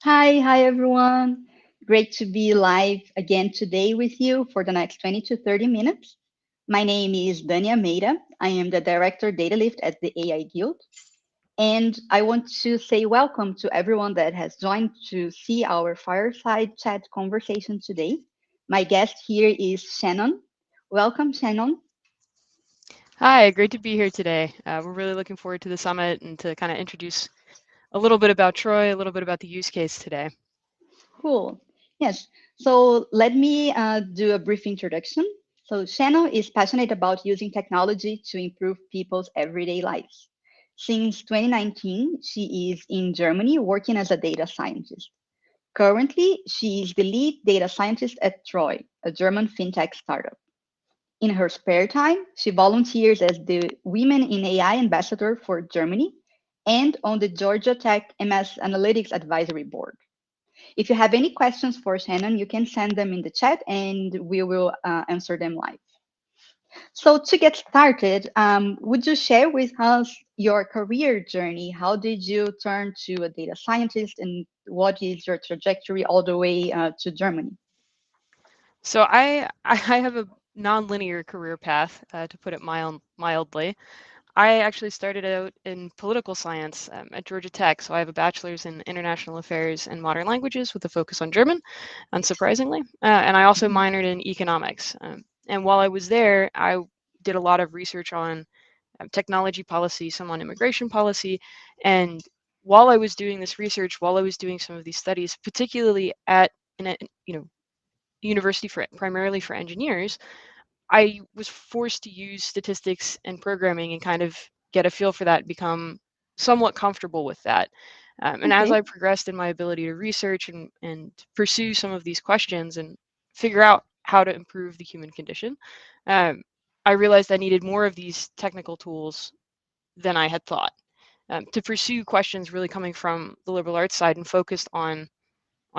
Hi everyone. Great to be live again today with you for the next 20 to 30 minutes. My name is Dani Almeida. I am the Director Data Lift at the AI Guild. And I want to say welcome to everyone that has joined to see our fireside chat conversation today. My guest here is Shannon. Welcome, Shannon. Hi, great to be here today. We're really looking forward to the summit and to kind of introduce a little bit about Troy, a little bit about the use case today. Cool. Yes. So let me do a brief introduction. So Shannon is passionate about using technology to improve people's everyday lives. Since 2019, she is in Germany working as a data scientist. Currently, she is the lead data scientist at Troy, a German fintech startup. In her spare time, she volunteers as the Women in AI ambassador for Germany and on the Georgia Tech MS Analytics Advisory Board. If you have any questions for Shannon, you can send them in the chat and we will answer them live. So to get started, would you share with us your career journey? How did you turn to a data scientist and what is your trajectory all the way to Germany? So I have a non-linear career path, to put it mildly. I actually started out in political science at Georgia Tech. So I have a bachelor's in international affairs and modern languages with a focus on German, unsurprisingly. And I also Mhm. minored in economics. And while I was there, I did a lot of research on technology policy, some on immigration policy. And while I was doing this research, while I was doing some of these studies, particularly at an university for primarily for engineers, I was forced to use statistics and programming and kind of get a feel for that, become somewhat comfortable with that. And as I Okay. progressed in my ability to research and pursue some of these questions and figure out how to improve the human condition, um, I realized I needed more of these technical tools than I had thought, to pursue questions really coming from the liberal arts side and focused on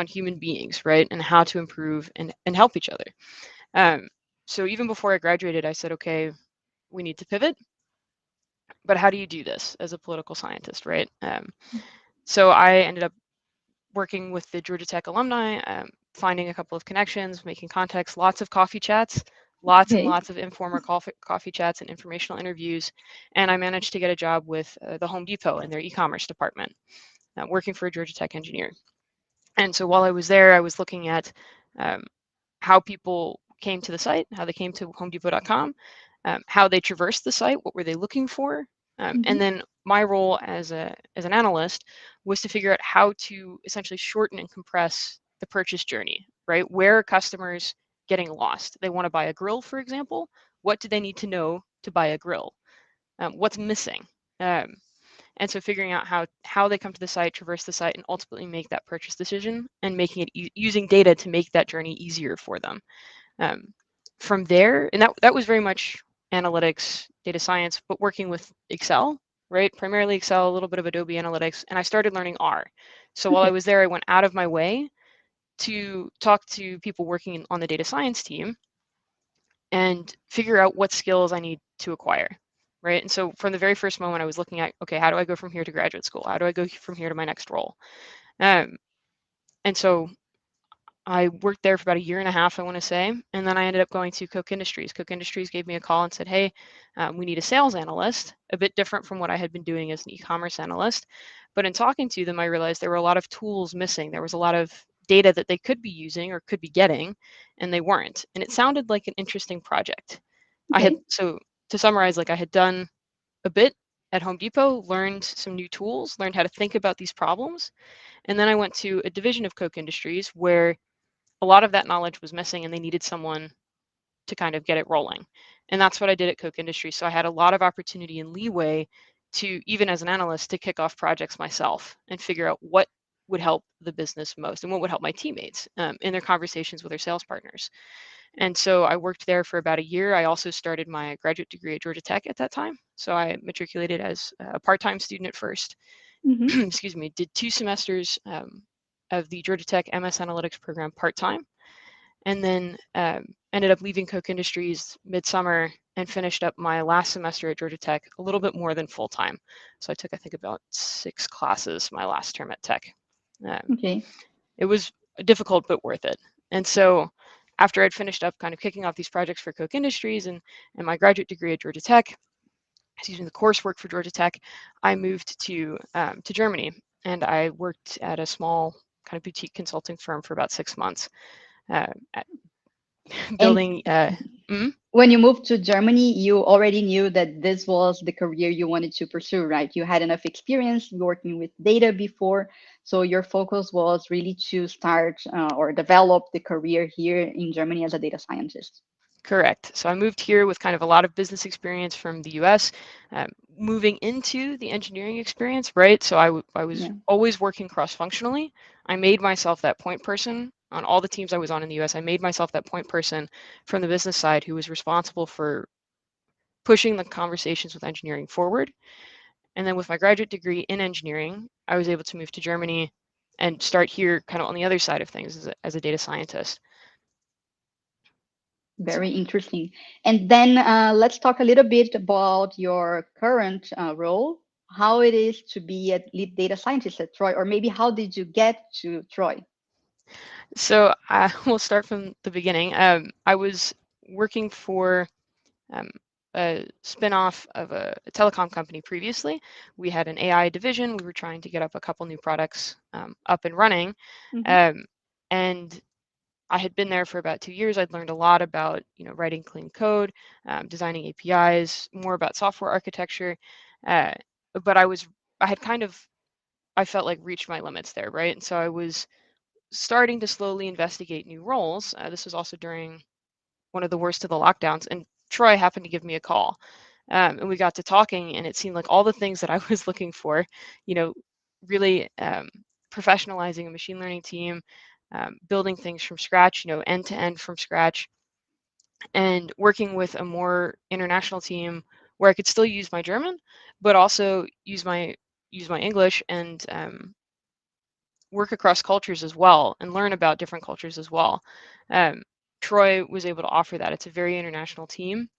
human beings, right, and how to improve and help each other. Um, so even before I graduated, I said, okay, we need to pivot, but how do you do this as a political scientist, right? So I ended up working with the Georgia Tech alumni, finding a couple of connections, making contacts, lots of coffee chats, lots and Okay. lots of informal coffee chats and informational interviews. And I managed to get a job with the Home Depot in their e-commerce department, working for a Georgia Tech engineer. And so while I was there, I was looking at um, how people came to the site, how they came to homedepot.com, how they traversed the site, what were they looking for, and Mhm. then my role as an analyst was to figure out how to essentially shorten and compress the purchase journey. Right, where are customers getting lost? They want to buy a grill, for example. What do they need to know to buy a grill? What's missing? Um, and so figuring out how they come to the site, traverse the site, and ultimately make that purchase decision, and making it using data to make that journey easier for them. Um, from there, and that was very much analytics, data science, but working with Excel, right? Primarily Excel, a little bit of Adobe Analytics, and I started learning R. So while I Okay. was there, I went out of my way to talk to people working on the data science team and figure out what skills I need to acquire. Right. And so from the very first moment, I was looking at, okay, how do I go from here to graduate school? How do I go from here to my next role? Um, and so I worked there for about a year and a half, I want to say. And then I ended up going to Koch Industries. Koch Industries gave me a call and said, hey, we need a sales analyst, a bit different from what I had been doing as an e-commerce analyst. But in talking to them, I realized there were a lot of tools missing. There was a lot of data that they could be using or could be getting, and they weren't. And it sounded like an interesting project. Okay. So to summarize, like I had done a bit at Home Depot, learned some new tools, learned how to think about these problems. And then I went to a division of Koch Industries where a lot of that knowledge was missing and they needed someone to kind of get it rolling. And that's what I did at Koch Industries. So I had a lot of opportunity and leeway to, even as an analyst, to kick off projects myself and figure out what would help the business most and what would help my teammates in their conversations with their sales partners. And so I worked there for about a year. I also started my graduate degree at Georgia Tech at that time. So I matriculated as a part-time student at first. Mhm. Excuse me, did 2 semesters of the Georgia Tech MS Analytics program part-time, and then ended up leaving Koch Industries midsummer and finished up my last semester at Georgia Tech a little bit more than full-time. So I took, I think, about 6 classes my last term at Tech. Um, Okay. it was difficult but worth it. And so after I'd finished up kind of kicking off these projects for Koch Industries and my graduate degree at Georgia Tech, excuse me, the coursework for Georgia Tech, I moved to Germany, and I worked at a small kind of boutique consulting firm for about 6 months, at And building. Mm, when you moved to Germany, you already knew that this was the career you wanted to pursue, right? You had enough experience working with data before, so your focus was really to start or develop the career here in Germany as a data scientist. correct. So I moved here with kind of a lot of business experience from the U.S., moving into the engineering experience, right? So I was Yeah, always working cross-functionally. I made myself that point person on all the teams I was on in the U.S. I made myself that point person from the business side who was responsible for pushing the conversations with engineering forward. And then with my graduate degree in engineering, I was able to move to Germany and start here kind of on the other side of things as a data scientist. So, very interesting. And then let's talk a little bit about your current role, how it is to be a lead data scientist at Troy, or maybe how did you get to Troy? so I will start from the beginning. I was working for um, a spin-off of a telecom company previously. We had an AI division. We were trying to get up a couple new products up and running. Hmm. Um, and I had been there for about 2 years. I'd learned a lot about, writing clean code, designing APIs, more about software architecture. Uh, but I had kind of, I felt like reached my limits there, right? And so I was starting to slowly investigate new roles. This was also during one of the worst of the lockdowns, and Troy happened to give me a call. And we got to talking, and it seemed like all the things that I was looking for, you know, really professionalizing a machine learning team, building things from scratch, end to end from scratch, and working with a more international team where I could still use my German, but also use my English and work across cultures as well and learn about different cultures as well. Um, Troy was able to offer that. It's a very international team.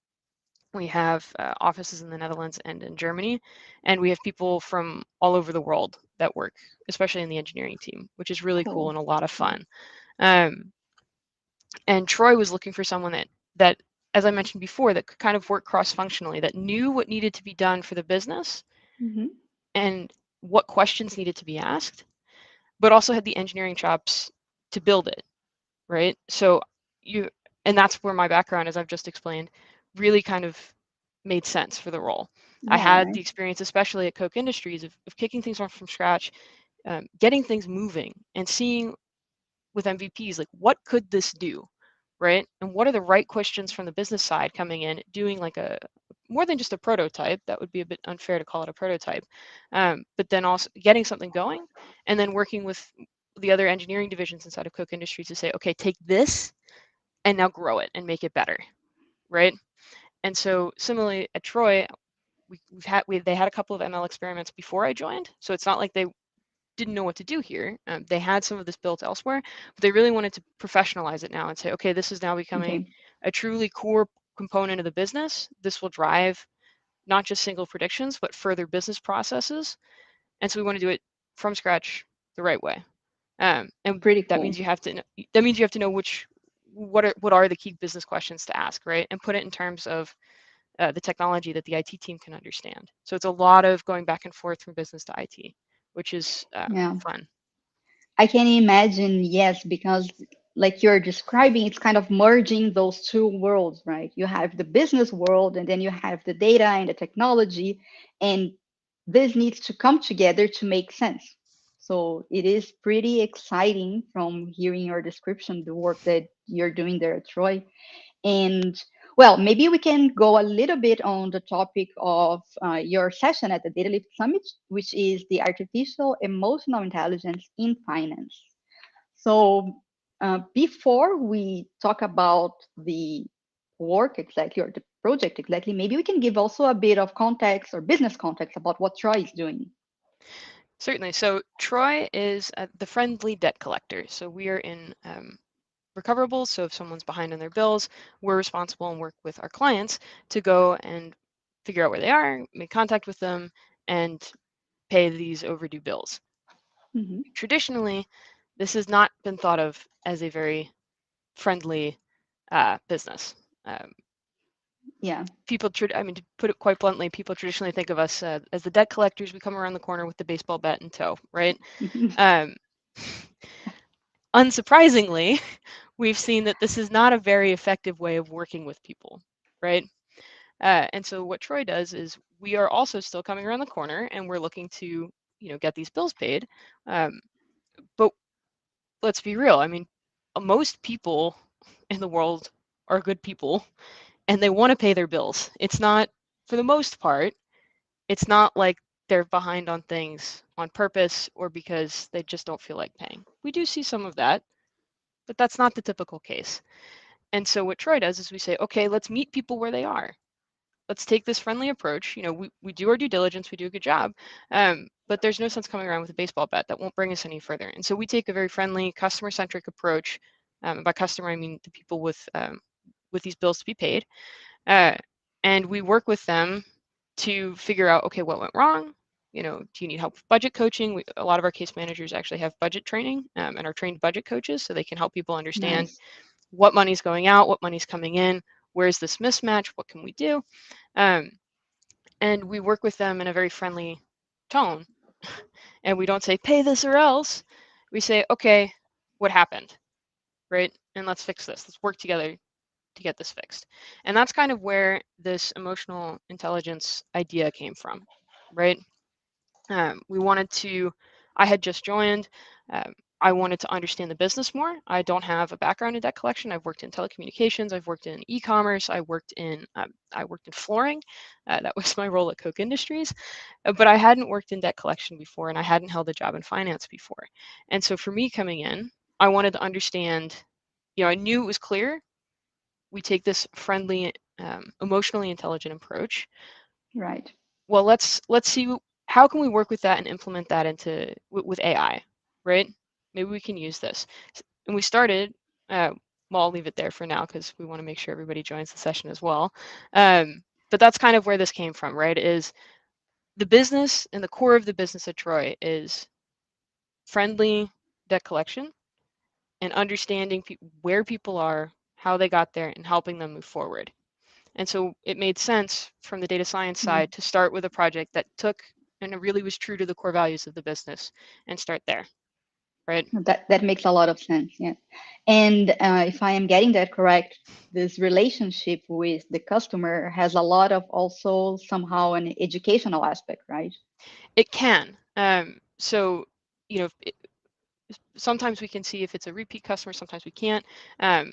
We have offices in the Netherlands and in Germany, and we have people from all over the world that work, especially in the engineering team, which is really cool Cool. and a lot of Yeah. fun. Um, and Troy was looking for someone that, as I mentioned before, that could kind of work cross-functionally, that knew what needed to be done for the business Hmm. and what questions needed to be asked, but also had the engineering chops to build it, right? So you, and that's where my background, as I've just explained, really kind of made sense for the role. I Yeah, had the right. experience, especially at Koch Industries, of kicking things off from scratch, getting things moving, and seeing with MVPs like what could this do, right? And what are the right questions from the business side coming in, doing like a more than just a prototype. That would be a bit unfair to call it a prototype, but then also getting something going, and then working with the other engineering divisions inside of Koch Industries to say, okay, take this and now grow it and make it better, right? And so similarly at Troy, they had a couple of ML experiments before I joined, so it's not like they didn't know what to do here. They had some of this built elsewhere, but they really wanted to professionalize it now and say, okay, this is now becoming Okay. a truly core component of the business. This will drive not just single predictions, but further business processes. And so we want to do it from scratch the right way. And Pretty that means cool. you have to that means you have to know what are the key business questions to ask, right? And put it in terms of the technology that the IT team can understand. So it's a lot of going back and forth from business to IT, which is Yeah. fun. I can imagine, yes, because like you're describing, it's kind of merging those two worlds, right? You have the business world and then you have the data and the technology, and this needs to come together to make sense. So it is pretty exciting from hearing your description, the work that you're doing there at Troy. And well, maybe we can go a little bit on the topic of your session at the Data Lift Summit, which is the artificial emotional intelligence in finance. So, before we talk about the work exactly or the project exactly, maybe we can give also a bit of context or business context about what Troy is doing. Certainly. So Troy is the friendly debt collector. So we are in recoverables. So if someone's behind on their bills, we're responsible and work with our clients to go and figure out where they are, make contact with them, and pay these overdue bills. Hmm. Traditionally, this has not been thought of as a very friendly business. Um, Yeah. I mean, to put it quite bluntly, people traditionally think of us as the debt collectors. We come around the corner with the baseball bat in tow, right? Um, unsurprisingly, we've seen that this is not a very effective way of working with people, right? And so what Troy does is we are also still coming around the corner and we're looking to, get these bills paid. Um, but let's be real. I mean, most people in the world are good people and they want to pay their bills. It's not, for the most part, it's not like they're behind on things on purpose or because they just don't feel like paying. We do see some of that, but that's not the typical case. And so what Troy does is we say, okay, let's meet people where they are. Let's take this friendly approach. We do our due diligence, we do a good job, but there's no sense coming around with a baseball bat that won't bring us any further. And so we take a very friendly, customer-centric approach. By customer, I mean the people with these bills to be paid, uh, and we work with them to figure out, okay, what went wrong. Do you need help with budget coaching? A lot of our case managers actually have budget training and are trained budget coaches, so they can help people understand Nice. what money's going out, what money's coming in, where's this mismatch, what can we do? Um, and we work with them in a very friendly tone. And we don't say, pay this or else. We say, okay, what happened? Right? And let's fix this. Let's work together to get this fixed. And that's kind of where this emotional intelligence idea came from, right? We wanted to, I had just joined. I wanted to understand the business more. I don't have a background in debt collection. I've worked in telecommunications. I've worked in e-commerce. I worked in flooring. That was my role at Coke Industries. But I hadn't worked in debt collection before, and I hadn't held a job in finance before. And so for me coming in, I wanted to understand. I knew it was clear. We take this friendly, emotionally intelligent approach. Right. Well, let's see how can we work with that and implement that into with AI, right? Maybe we can use this. And we started. Uh, well, I'll leave it there for now because we want to make sure everybody joins the session as well. But that's kind of where this came from, right? Is the business and the core of the business at Troy is friendly debt collection and understanding where people are, how they got there, and helping them move forward. And so it made sense from the data science Mm. side to start with a project that took and it really was true to the core values of the business and start there, right? That makes a lot of sense. Yeah. And if I am getting that correct, this relationship with the customer has a lot of also somehow an educational aspect, right? It can. So, you know, sometimes we can see if it's a repeat customer, sometimes we can't. Um,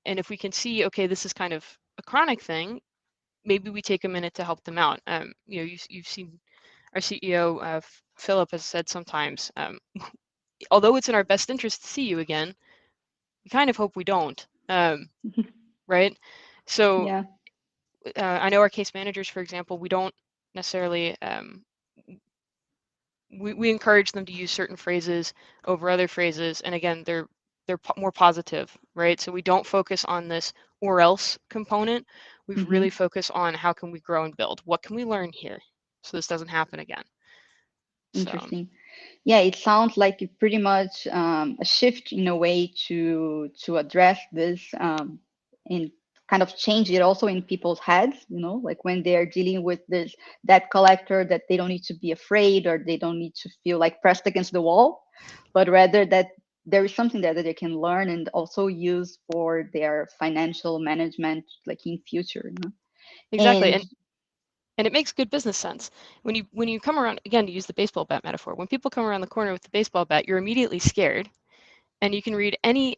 and if we can see, okay, this is kind of a chronic thing, maybe we take a minute to help them out. You've seen our CEO, Philip, has said sometimes, although it's in our best interest to see you again, we kind of hope we don't, right? So Yeah. I know our case managers, for example, we don't necessarily, we encourage them to use certain phrases over other phrases. And again, they're more positive, right? So we don't focus on this or else component. We Hmm. really focus on how can we grow and build? What can we learn here so this doesn't happen again? So Interesting. Yeah, it sounds like it pretty much a shift in a way to address this and kind of change it also in people's heads, like when they're dealing with this debt collector, that they don't need to be afraid or they don't need to feel like pressed against the wall, but rather that there is something there that they can learn and also use for their financial management like in future. exactly. And And it makes good business sense. When you come around, again, to use the baseball bat metaphor, when people come around the corner with the baseball bat, you're immediately scared. And you can read any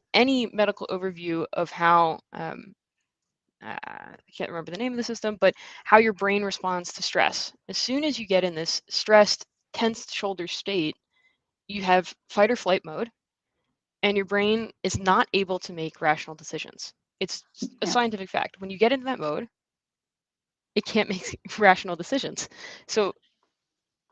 medical overview of how I can't remember the name of the system, but how your brain responds to stress. As soon as you get in this stressed, tensed shoulder state, you have fight or flight mode, and your brain is not able to make rational decisions. It's a yeah. scientific fact. When you get into that mode, it can't make rational decisions. So,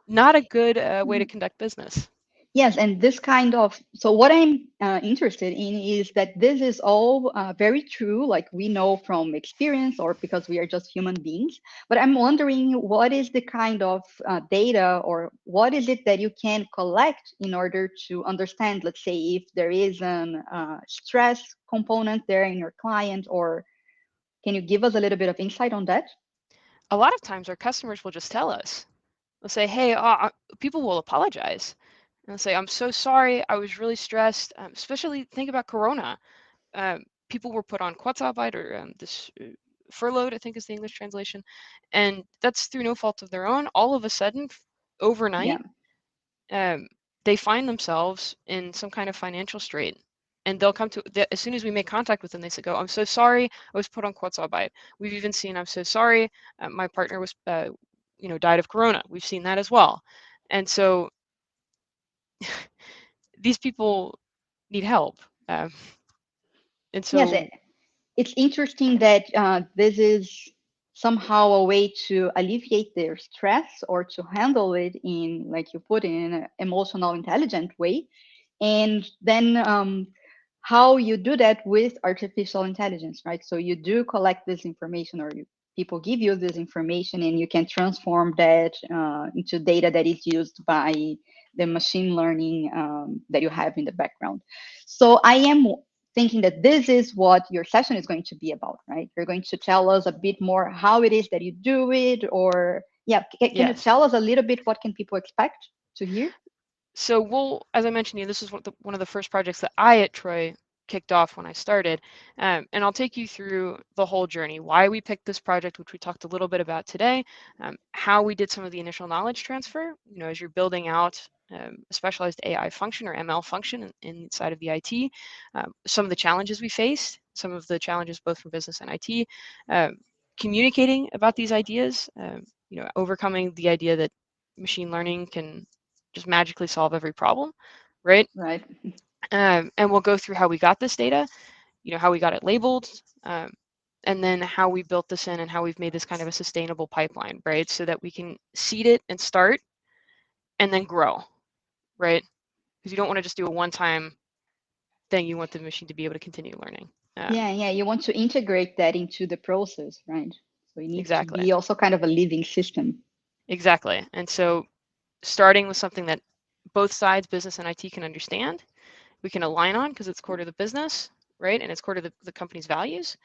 not a good way to conduct business. Yes, and this kind of, so what I'm interested in is that this is all very true, like we know from experience or because we are just human beings. But I'm wondering what is the kind of data or what is it that you can collect in order to understand, let's say, if there is an stress component there in your client, or can you give us a little bit of insight on that? A lot of times our customers will just tell us. They'll say, hey, people will apologize. And they'll say, I'm so sorry. I was really stressed. Especially think about Corona. People were put on Kurzarbeit or this furloughed, I think is the English translation. And that's through no fault of their own. All of a sudden, Yeah. overnight, um, they find themselves in some kind of financial strait. And they'll come to, as soon as we make contact with them, they say, go, I'm so sorry, I was put on Kurzarbeit. We've even seen, I'm so sorry, my partner was, died of Corona. We've seen that as well. And so these people need help. Um, and Yes, so, it's interesting that this is somehow a way to alleviate their stress or to handle it in, like you put, in an emotional, intelligent way. And then how you do that with artificial intelligence, right? So you do collect this information, or people give you this information, and you can transform that into data that is used by the machine learning that you have in the background. So I am thinking that this is what your session is going to be about, right? You're going to tell us a bit more how it is that you do it, or yeah, can you yes. tell us a little bit what can people expect to hear? So we'll, as I mentioned to you, this is one of the first projects that I at Troy kicked off when I started. And I'll take you through the whole journey, why we picked this project, which we talked a little bit about today, how we did some of the initial knowledge transfer, as you're building out a specialized AI function or ML function inside of the IT, some of the challenges we faced, some of the challenges both from business and IT, communicating about these ideas, overcoming the idea that machine learning can just magically solve every problem, right? Right. And we'll go through how we got this data, how we got it labeled, and then how we built this in and how we've made this kind of a sustainable pipeline, right? So that we can seed it and start and then grow, right? Because you don't want to just do a one-time thing. You want the machine to be able to continue learning. Yeah, yeah, you want to integrate that into the process, right? So it needs to Exactly, be also kind of a living system. exactly. And so starting with something that both sides, business and IT, can understand, we can align on because it's core to the business, right? And it's core to the company's values,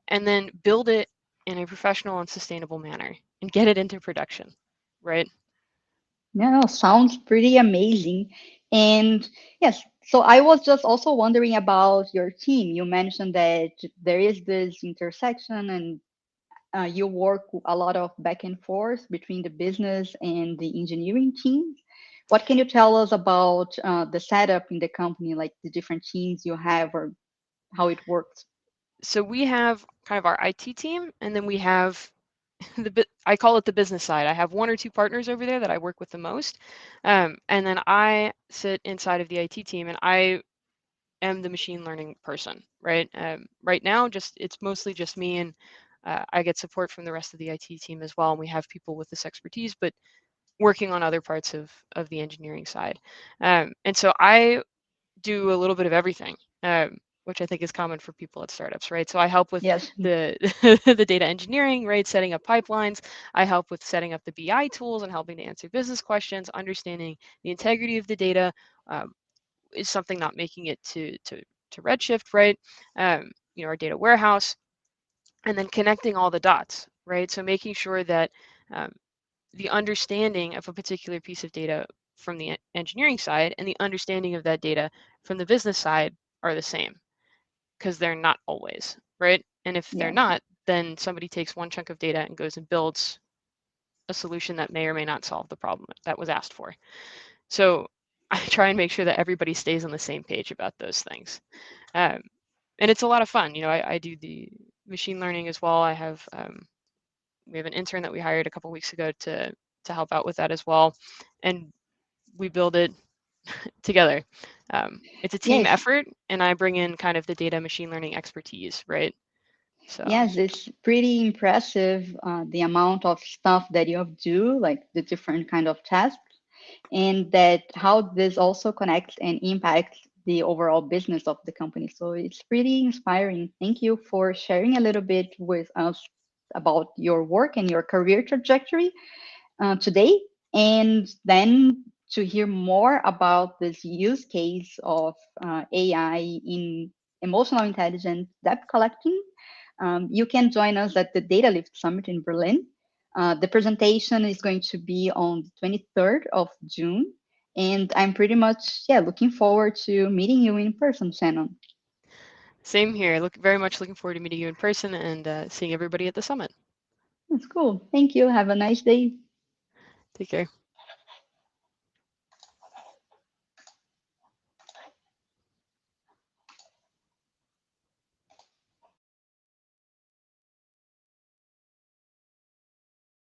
and then build it in a professional and sustainable manner and get it into production, right? Yeah, no, sounds pretty amazing. And yes, so I was just also wondering about your team. You mentioned that there is this intersection, and you work a lot of back and forth between the business and the engineering teams. What can you tell us about the setup in the company, like the different teams you have, or how it works? So we have kind of our IT team, and then we have I call it the business side. I have one or two partners over there that I work with the most, and then I sit inside of the IT team, and I am the machine learning person, right? Right now, just it's mostly just me, and I get support from the rest of the IT team as well. And we have people with this expertise, but working on other parts of the engineering side. And so I do a little bit of everything, which I think is common for people at startups, right? So I help with Yes. the the data engineering, right? Setting up pipelines. I help with setting up the BI tools and helping to answer business questions, understanding the integrity of the data. Is something not making it to Redshift, right? Our data warehouse, and then connecting all the dots, right? So making sure that um, the understanding of a particular piece of data from the engineering side and the understanding of that data from the business side are the same, because they're not always, right? And if they're Yeah. not, then somebody takes one chunk of data and goes and builds a solution that may or may not solve the problem that was asked for. So I try and make sure that everybody stays on the same page about those things. Um, and it's a lot of fun. I do the machine learning as well. We have an intern that we hired a couple weeks ago to help out with that as well, and we build it together. It's a team Yes. effort, and I bring in kind of the data machine learning expertise, right? So Yes, it's pretty impressive the amount of stuff that you do, like the different kind of tasks. and that how this also connects and impacts the overall business of the company. So it's pretty inspiring. Thank you for sharing a little bit with us about your work and your career trajectory today. And then to hear more about this use case of AI in emotional intelligence debt collecting, you can join us at the Data Lift Summit in Berlin. The presentation is going to be on the 23rd of June. And I'm pretty much, yeah, looking forward to meeting you in person, Shannon. Same here. Very much looking forward to meeting you in person and seeing everybody at the summit. That's cool. Thank you. Have a nice day. Take care.